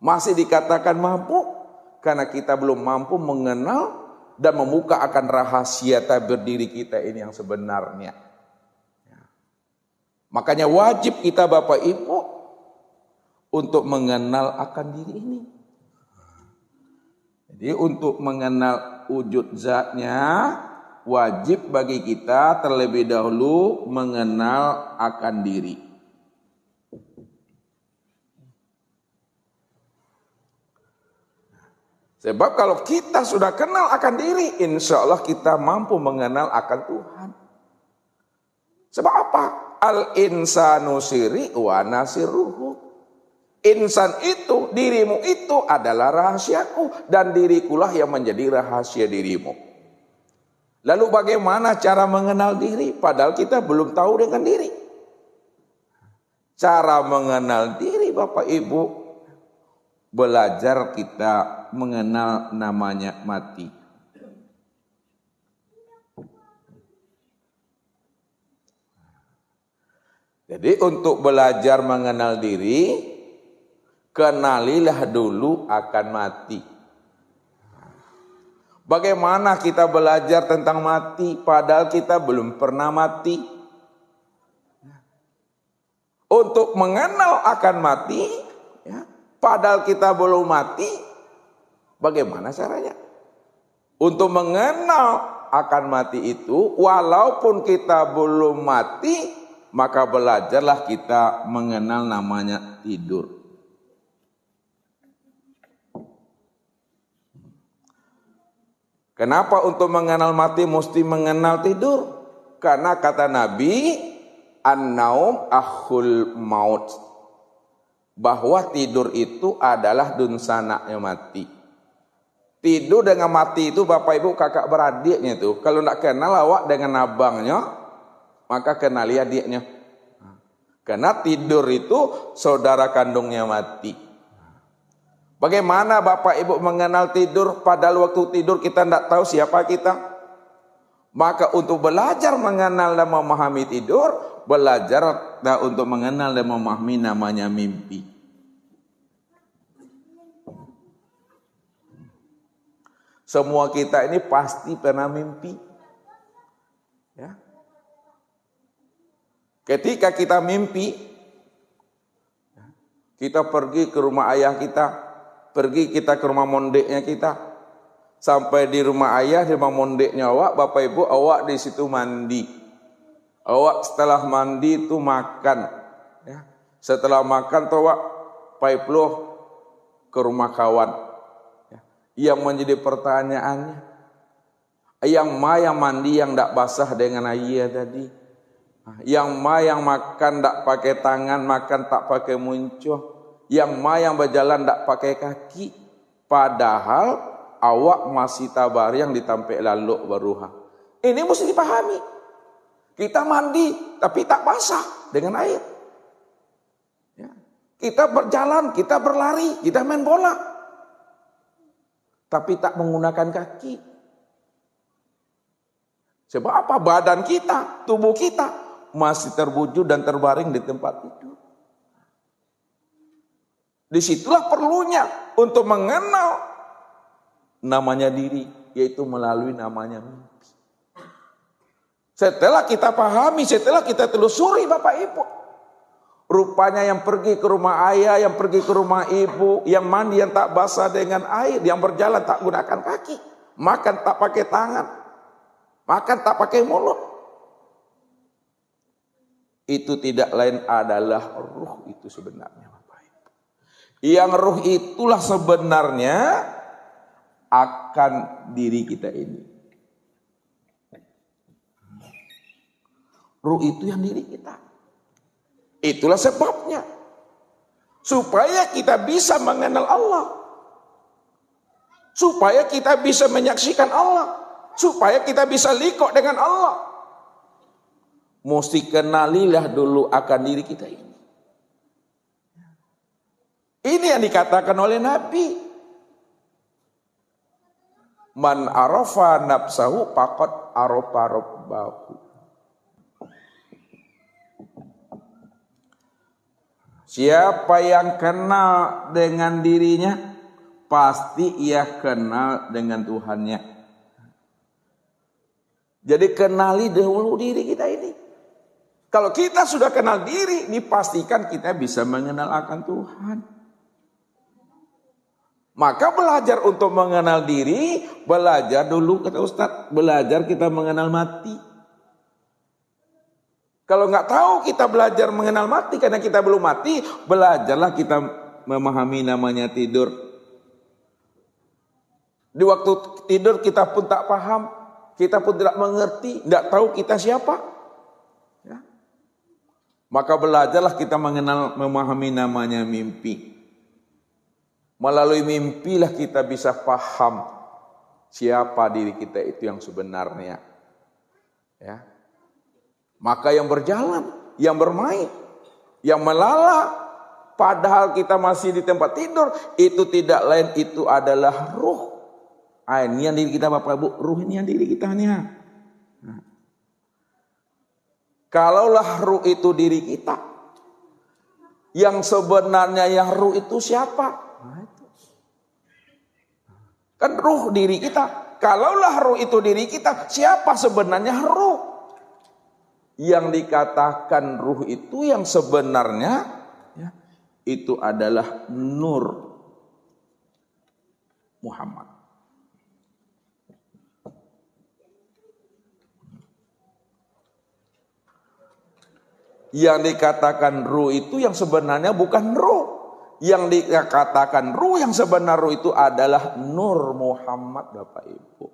Masih dikatakan mabuk karena kita belum mampu mengenal dan membuka akan rahasia tabir diri kita ini yang sebenarnya. Makanya wajib kita Bapak Ibu untuk mengenal akan diri ini. Jadi untuk mengenal wujud zatnya, wajib bagi kita terlebih dahulu mengenal akan diri. Sebab kalau kita sudah kenal akan diri, insya Allah kita mampu mengenal akan Tuhan. Sebab apa? Al-insanu siri wa nasiruhu. Insan itu, dirimu itu adalah rahasiaku, dan dirikulah yang menjadi rahasia dirimu. Lalu bagaimana cara mengenal diri? Padahal kita belum tahu dengan diri. Cara mengenal diri Bapak Ibu, belajar kita mengenal namanya mati. Jadi untuk belajar mengenal diri, kenalilah dulu akan mati. Bagaimana kita belajar tentang mati padahal kita belum pernah mati? Untuk mengenal akan mati, ya, padahal kita belum mati, bagaimana caranya? Untuk mengenal akan mati itu, walaupun kita belum mati, maka belajarlah kita mengenal namanya tidur. Kenapa untuk mengenal mati mesti mengenal tidur? Karena kata Nabi, an-naum akhul maut. Bahwa tidur itu adalah dunsananya mati. Tidur dengan mati itu Bapak Ibu kakak beradiknya itu. Kalau nak kenal awak dengan abangnya, maka kenali adiknya. Karena tidur itu saudara kandungnya mati. Bagaimana Bapak Ibu mengenal tidur padahal waktu tidur kita tidak tahu siapa kita? Maka untuk belajar mengenal dan memahami tidur, belajar untuk mengenal dan memahami namanya mimpi. Semua kita ini pasti pernah mimpi. Ya. Ketika kita mimpi, kita pergi ke rumah ayah kita, pergi kita ke rumah mondeknya kita, sampai di rumah ayah, di rumah mondeknya awak, Bapak Ibu, awak di situ mandi. Awak setelah mandi itu makan, ya. Setelah makan tuh awak paiploh ke rumah kawan. Ya. Yang menjadi pertanyaannya, yang mandi yang tidak basah dengan air tadi. Yang yang makan tak pakai tangan, makan tak pakai muncuh. Yang yang berjalan tak pakai kaki. Padahal awak masih tabar yang ditampik lalu beruha. Ini mesti dipahami. Kita mandi tapi tak basah dengan air. Ya. Kita berjalan, kita berlari, kita main bola. Tapi tak menggunakan kaki. Sebab apa? Badan kita, tubuh kita masih terwujud dan terbaring di tempat tidur. Disitulah perlunya untuk mengenal namanya diri, yaitu melalui namanya mimpi. Setelah kita pahami, setelah kita telusuri Bapak Ibu, rupanya yang pergi ke rumah ayah, yang pergi ke rumah ibu, yang mandi yang tak basah dengan air, yang berjalan tak gunakan kaki, makan tak pakai tangan, makan tak pakai mulut. Itu tidak lain adalah ruh itu sebenarnya Bapak Ibu. Yang ruh itulah sebenarnya akan diri kita ini. Ruh itu yang diri kita. Itulah sebabnya. Supaya kita bisa mengenal Allah. Supaya kita bisa menyaksikan Allah. Supaya kita bisa liqo dengan Allah. Mesti kenalilah dulu akan diri kita ini. Ini yang dikatakan oleh Nabi. Man arafa nafsahu faqad arafa rabbahu. Siapa yang kenal dengan dirinya, pasti ia kenal dengan Tuhannya. Jadi kenali dahulu diri kita ini. Kalau kita sudah kenal diri, dipastikan kita bisa mengenal akan Tuhan. Maka belajar untuk mengenal diri, belajar dulu kata Ustadz, belajar kita mengenal mati. Kalau nggak tahu kita belajar mengenal mati karena kita belum mati, belajarlah kita memahami namanya tidur. Di waktu tidur kita pun tak paham, kita pun tidak mengerti, tidak tahu kita siapa. Ya. Maka belajarlah kita memahami namanya mimpi. Melalui mimpilah kita bisa paham siapa diri kita itu yang sebenarnya. Ya. Maka yang berjalan, yang bermain, yang melala, padahal kita masih di tempat tidur, itu tidak lain, itu adalah ruh. Ini yang diri kita Bapak Ibu, ruh ini yang diri kita. Nah. Kalaulah ruh itu diri kita, yang sebenarnya yang ruh itu siapa? Nah, itu. Kan ruh diri kita. Kalaulah ruh itu diri kita, siapa sebenarnya ruh? Yang dikatakan ruh itu yang sebenarnya ya, itu adalah Nur Muhammad. Yang dikatakan ruh itu yang sebenarnya bukan ruh. Yang dikatakan ruh yang sebenar ruh itu adalah Nur Muhammad Bapak Ibu.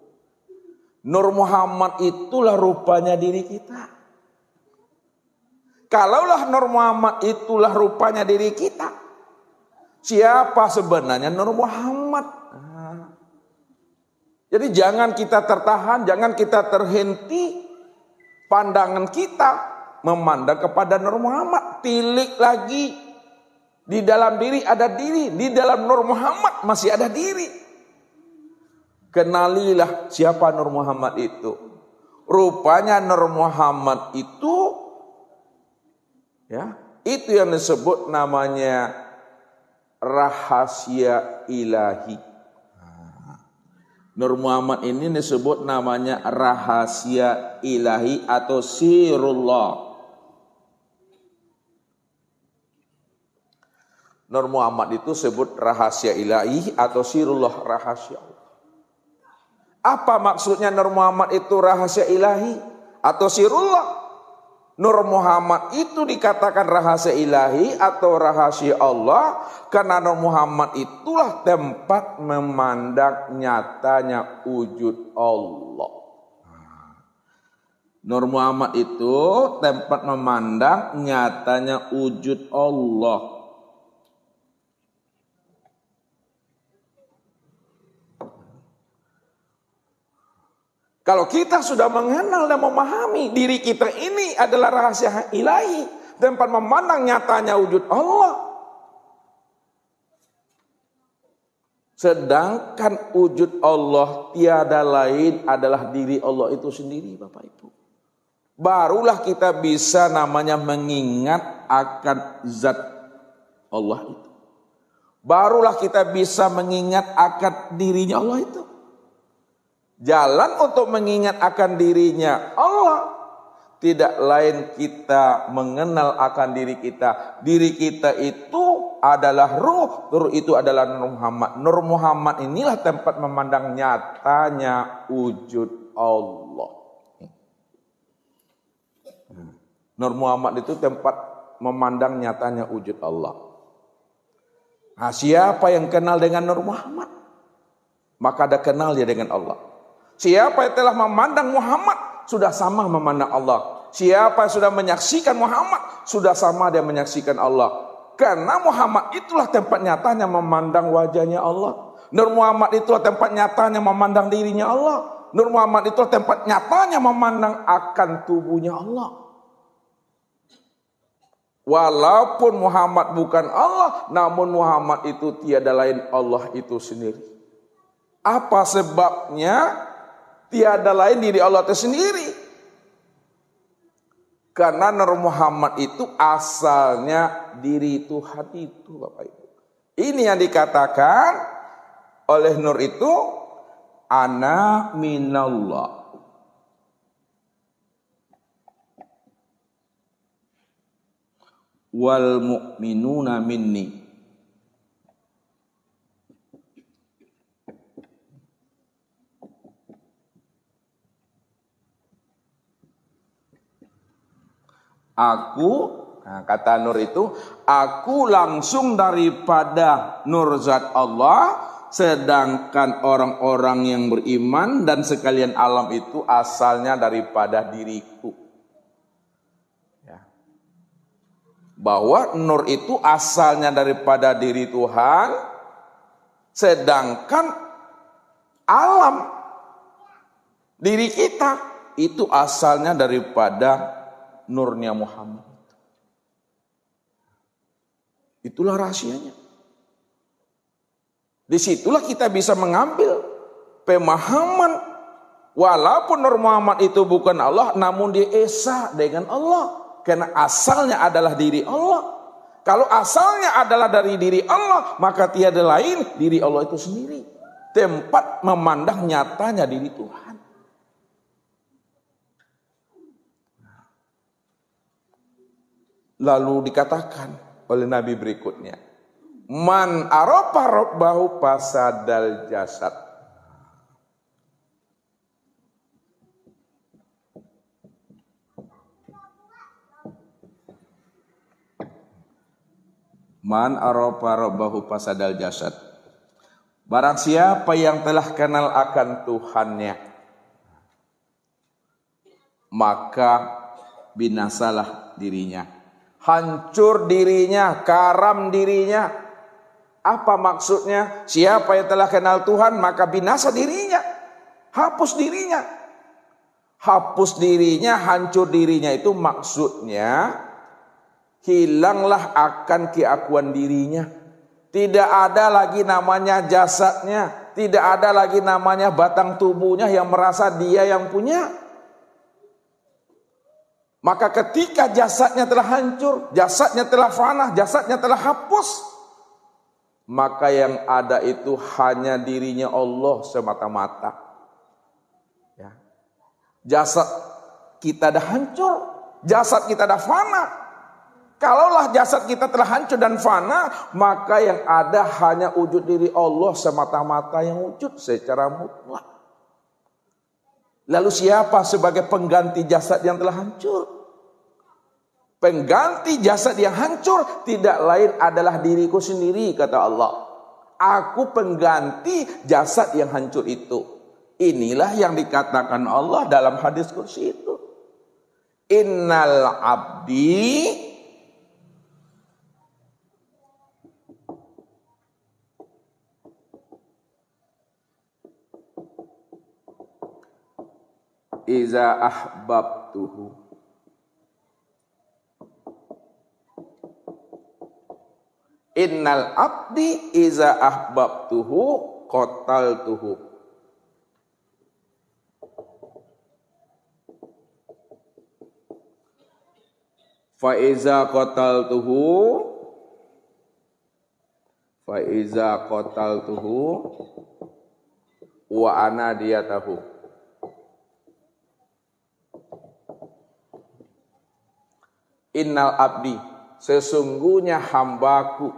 Nur Muhammad itulah rupanya diri kita. Kalaulah Nur Muhammad itulah rupanya diri kita, siapa sebenarnya Nur Muhammad? Jadi jangan kita tertahan, jangan kita terhenti pandangan kita memandang kepada Nur Muhammad. Tilik lagi, di dalam diri ada diri, di dalam Nur Muhammad masih ada diri. Kenalilah siapa Nur Muhammad itu. Rupanya Nur Muhammad itu ya, itu yang disebut namanya rahasia ilahi. Nur Muhammad ini disebut namanya rahasia ilahi atau sirullah. Nur Muhammad itu sebut rahasia ilahi atau sirullah, rahasia Allah. Apa maksudnya Nur Muhammad itu rahasia ilahi atau sirullah? Nur Muhammad itu dikatakan rahasia ilahi atau rahasia Allah karena Nur Muhammad itulah tempat memandang nyatanya wujud Allah. Nur Muhammad itu tempat memandang nyatanya wujud Allah. Kalau kita sudah mengenal dan memahami diri kita ini adalah rahasia ilahi, tempat memandang nyatanya wujud Allah. Sedangkan wujud Allah tiada lain adalah diri Allah itu sendiri Bapak Ibu. Barulah kita bisa namanya mengingat akan zat Allah itu. Barulah kita bisa mengingat akan dirinya Allah itu. Jalan untuk mengingat akan dirinya Allah tidak lain kita mengenal akan diri kita. Diri kita itu adalah ruh, ruh itu adalah Nur Muhammad. Nur Muhammad inilah tempat memandang nyatanya wujud Allah. Nur Muhammad itu tempat memandang nyatanya wujud Allah. Nah, siapa yang kenal dengan Nur Muhammad, maka ada kenal dia dengan Allah. Siapa yang telah memandang Muhammad, sudah sama memandang Allah. Siapa yang sudah menyaksikan Muhammad, sudah sama dia menyaksikan Allah. Karena Muhammad itulah tempat nyatanya memandang wajahnya Allah. Nur Muhammad itulah tempat nyatanya memandang dirinya Allah. Nur Muhammad itulah tempat nyatanya memandang akan tubuhnya Allah. Walaupun Muhammad bukan Allah, namun Muhammad itu tiada lain Allah itu sendiri. Apa sebabnya? Tiada lain diri Allah itu sendiri. Karena Nur Muhammad itu asalnya diri Tuhan itu, Bapak Ibu. Ini yang dikatakan oleh Nur itu, ana minallah. Wal mu'minuna minni. Aku, nah kata Nur itu, aku langsung daripada Nur Zat Allah, sedangkan orang-orang yang beriman dan sekalian alam itu asalnya daripada diriku. Ya. Bahwa Nur itu asalnya daripada diri Tuhan, sedangkan alam, diri kita, itu asalnya daripada nurnya Muhammad. Itulah rahasianya. Disitulah kita bisa mengambil pemahaman, walaupun Nur Muhammad itu bukan Allah, namun dia esa dengan Allah, karena asalnya adalah diri Allah. Kalau asalnya adalah dari diri Allah, maka tiada lain diri Allah itu sendiri, tempat memandang nyatanya diri Tuhan. Lalu dikatakan oleh Nabi berikutnya, man arafa rabbahu fasadal jasad. Man arafa rabbahu fasadal jasad. Barang siapa yang telah kenal akan Tuhannya, maka binasalah dirinya. Hancur dirinya, karam dirinya. Apa maksudnya? Siapa yang telah kenal Tuhan maka binasa dirinya, hapus dirinya. Hapus dirinya, hancur dirinya itu maksudnya hilanglah akan keakuan dirinya. Tidak ada lagi namanya jasadnya, tidak ada lagi namanya batang tubuhnya yang merasa dia yang punya. Maka ketika jasadnya telah hancur, jasadnya telah fana, jasadnya telah hapus, maka yang ada itu hanya dirinya Allah semata-mata. Ya. Jasad kita dah hancur, jasad kita dah fana. Kalaulah jasad kita telah hancur dan fana, maka yang ada hanya wujud diri Allah semata-mata yang wujud secara mutlak. Lalu siapa sebagai pengganti jasad yang telah hancur? Pengganti jasad yang hancur tidak lain adalah diriku sendiri, kata Allah. Aku pengganti jasad yang hancur itu. Inilah yang dikatakan Allah dalam hadis kursi itu. Innal abdi iza ahbabtuhu innal abdi iza ahbabtuhu qataltuhu fa iza qataltuhu wa ana diyatahu. Innal abdi, sesungguhnya hambaku,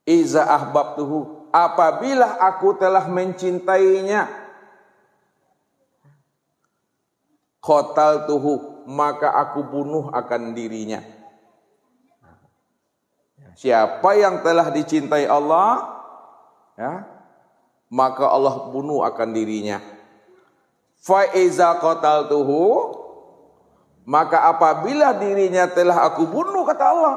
iza ahbabtuhu, apabila aku telah mencintainya, qataltuhu, maka aku bunuh akan dirinya. Siapa yang telah dicintai Allah, ya, maka Allah bunuh akan dirinya. Fa iza qataltuhu, maka apabila dirinya telah aku bunuh, kata Allah,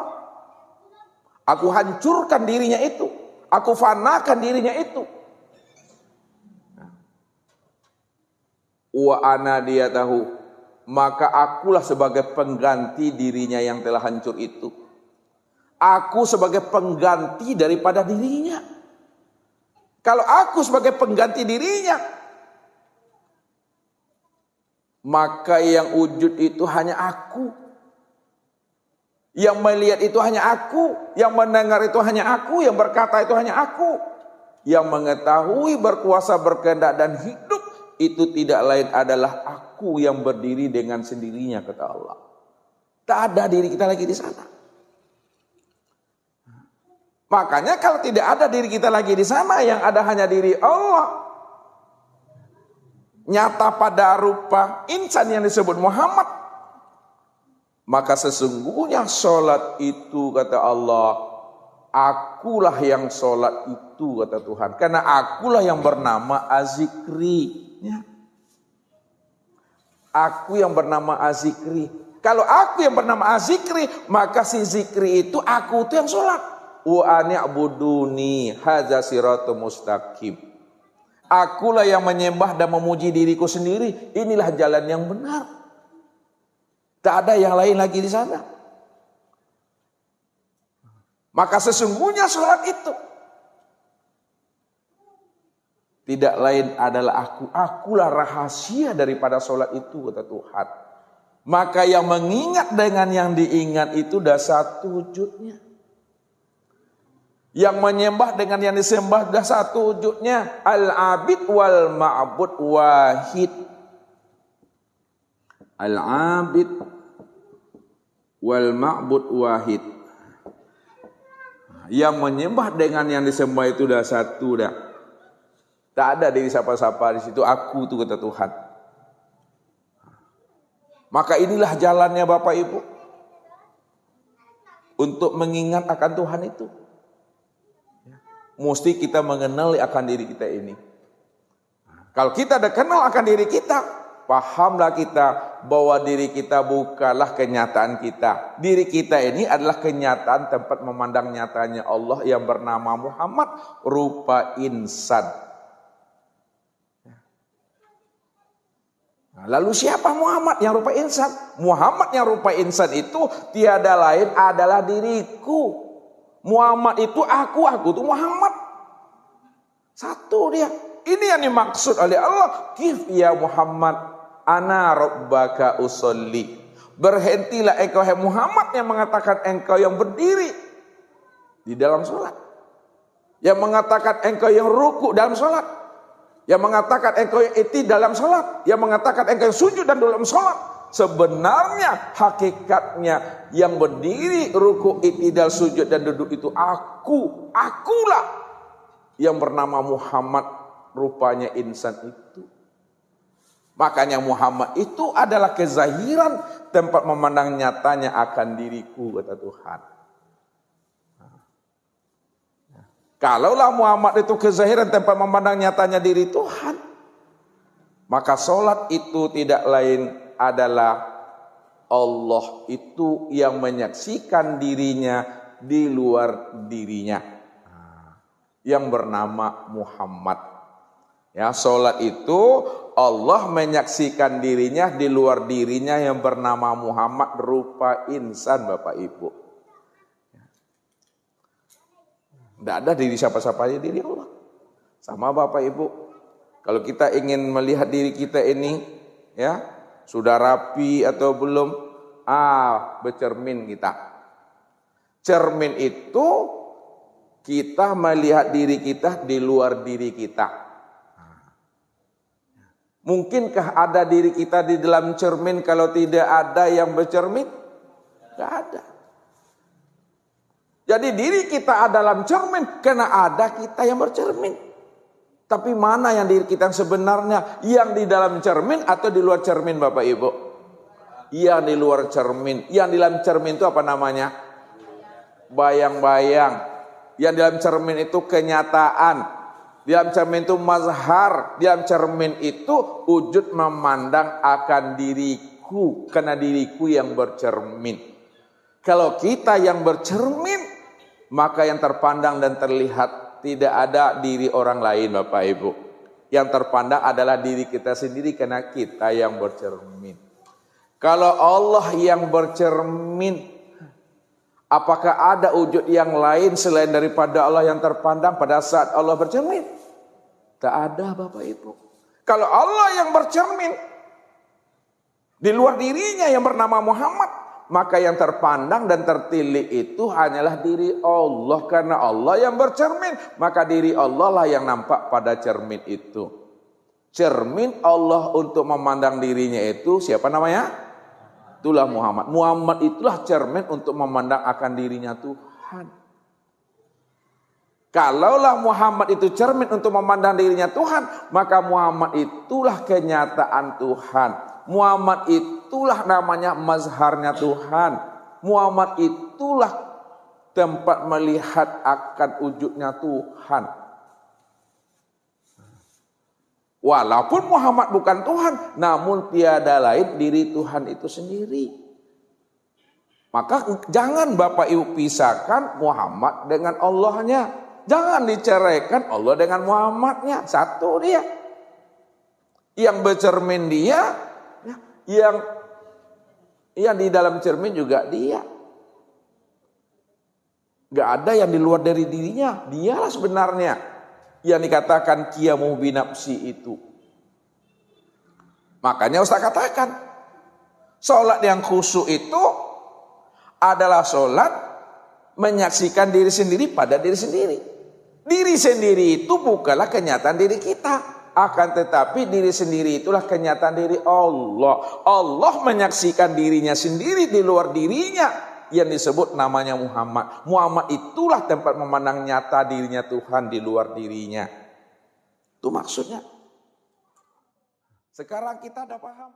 aku hancurkan dirinya itu, aku fanakan dirinya itu. Wa ana diyatahu, maka akulah sebagai pengganti dirinya yang telah hancur itu. Aku sebagai pengganti daripada dirinya. Kalau aku sebagai pengganti dirinya, maka yang wujud itu hanya aku. Yang melihat itu hanya aku, yang mendengar itu hanya aku, yang berkata itu hanya aku. Yang mengetahui, berkuasa, berkehendak dan hidup itu tidak lain adalah aku yang berdiri dengan sendirinya, kata Allah. Tak ada diri kita lagi di sana. Makanya kalau tidak ada diri kita lagi di sana, yang ada hanya diri Allah. Nyata pada rupa insan yang disebut Muhammad. Maka sesungguhnya sholat itu, kata Allah, akulah yang sholat itu, kata Tuhan. Karena akulah yang bernama Az-Zikri. Ya. Aku yang bernama Az-Zikri. Kalau aku yang bernama Az-Zikri, maka si zikri itu, aku itu yang sholat. Wa ani'buduni hadza siratum mustaqim. Akulah yang menyembah dan memuji diriku sendiri. Inilah jalan yang benar. Tak ada yang lain lagi di sana. Maka sesungguhnya sholat itu tidak lain adalah aku. Akulah rahasia daripada sholat itu, kata Tuhan. Maka yang mengingat dengan yang diingat itu dah satu wujudnya. Yang menyembah dengan yang disembah dah satu wujudnya. Al-abid wal ma'bud wahid. Al-abid wal ma'bud wahid. Yang menyembah dengan yang disembah itu dah satu dah. Tak ada diri siapa-siapa di situ. Aku itu, kata Tuhan. Maka inilah jalannya Bapak Ibu untuk mengingat akan Tuhan itu. Mesti kita mengenali akan diri kita ini. Kalau kita dah kenal akan diri kita, pahamlah kita bahwa diri kita bukanlah kenyataan kita. Diri kita ini adalah kenyataan tempat memandang nyatanya Allah yang bernama Muhammad, rupa insan. Lalu siapa Muhammad yang rupa insan? Muhammad yang rupa insan itu tiada lain adalah diriku. Muhammad itu aku itu Muhammad. Satu dia. Ini yang dimaksud oleh Allah. Kif ya Muhammad, ana rabbaka usolli. Berhentilah engkau hai Muhammad yang mengatakan engkau yang berdiri di dalam sholat. Yang mengatakan engkau yang ruku dalam sholat. Yang mengatakan engkau yang iti dalam sholat. Yang mengatakan engkau yang sujud dan dalam sholat. Sebenarnya hakikatnya yang berdiri, ruku, i'tidal, sujud dan duduk itu aku. Akulah yang bernama Muhammad, rupanya insan itu. Makanya Muhammad itu adalah kezahiran tempat memandang nyatanya akan diriku, kata Tuhan. Kalaulah Muhammad itu kezahiran tempat memandang nyatanya diri Tuhan, maka sholat itu tidak lain adalah Allah itu yang menyaksikan dirinya di luar dirinya, yang bernama Muhammad. Ya, sholat itu Allah menyaksikan dirinya di luar dirinya yang bernama Muhammad, rupa insan, Bapak Ibu. Tidak ada diri siapa-siapa, aja diri Allah. Sama Bapak Ibu, kalau kita ingin melihat diri kita ini, ya, sudah rapi atau belum? Bercermin kita. Cermin itu kita melihat diri kita di luar diri kita. Mungkinkah ada diri kita di dalam cermin kalau tidak ada yang bercermin? Tidak ada. Jadi diri kita ada dalam cermin karena ada kita yang bercermin. Tapi mana yang diri kita yang sebenarnya? Yang di dalam cermin atau di luar cermin, Bapak Ibu? Yang di luar cermin. Yang di dalam cermin itu apa namanya? Bayang-bayang. Yang di dalam cermin itu kenyataan. Di dalam cermin itu mazhar. Di dalam cermin itu wujud memandang akan diriku. Karena diriku yang bercermin. Kalau kita yang bercermin, maka yang terpandang dan terlihat tidak ada diri orang lain, Bapak Ibu. Yang terpandang adalah diri kita sendiri karena kita yang bercermin. Kalau Allah yang bercermin, apakah ada wujud yang lain selain daripada Allah yang terpandang pada saat Allah bercermin? Tak ada, Bapak Ibu. Kalau Allah yang bercermin, Di luar dirinya yang bernama Muhammad. Maka yang terpandang dan tertilik itu hanyalah diri Allah. Karena Allah yang bercermin. Maka diri Allah lah yang nampak pada cermin itu. Cermin Allah untuk memandang dirinya itu siapa namanya? Itulah Muhammad. Muhammad itulah cermin untuk memandang akan dirinya Tuhan. Kalaulah Muhammad itu cermin untuk memandang dirinya Tuhan, maka Muhammad itulah kenyataan Tuhan. Muhammad itulah namanya mazharnya Tuhan. Muhammad itulah tempat melihat akan wujudnya Tuhan. Walaupun Muhammad bukan Tuhan, namun tiada lain diri Tuhan itu sendiri. Maka jangan Bapak Ibu pisahkan Muhammad dengan Allahnya. Jangan diceraikan Allah dengan Muhammadnya. Satu dia. Yang bercermin dia. Yang di dalam cermin juga dia. Gak ada yang di luar dari dirinya. Dialah sebenarnya yang dikatakan qiyamuh binafsi itu. Makanya Ustaz katakan, sholat yang khusyuk itu adalah sholat menyaksikan diri sendiri pada diri sendiri. Diri sendiri itu bukanlah kenyataan diri kita. Akan tetapi diri sendiri itulah kenyataan diri Allah. Allah menyaksikan dirinya sendiri di luar dirinya. Yang disebut namanya Muhammad. Muhammad itulah tempat memandang nyata dirinya Tuhan di luar dirinya. Itu maksudnya. Sekarang kita ada paham.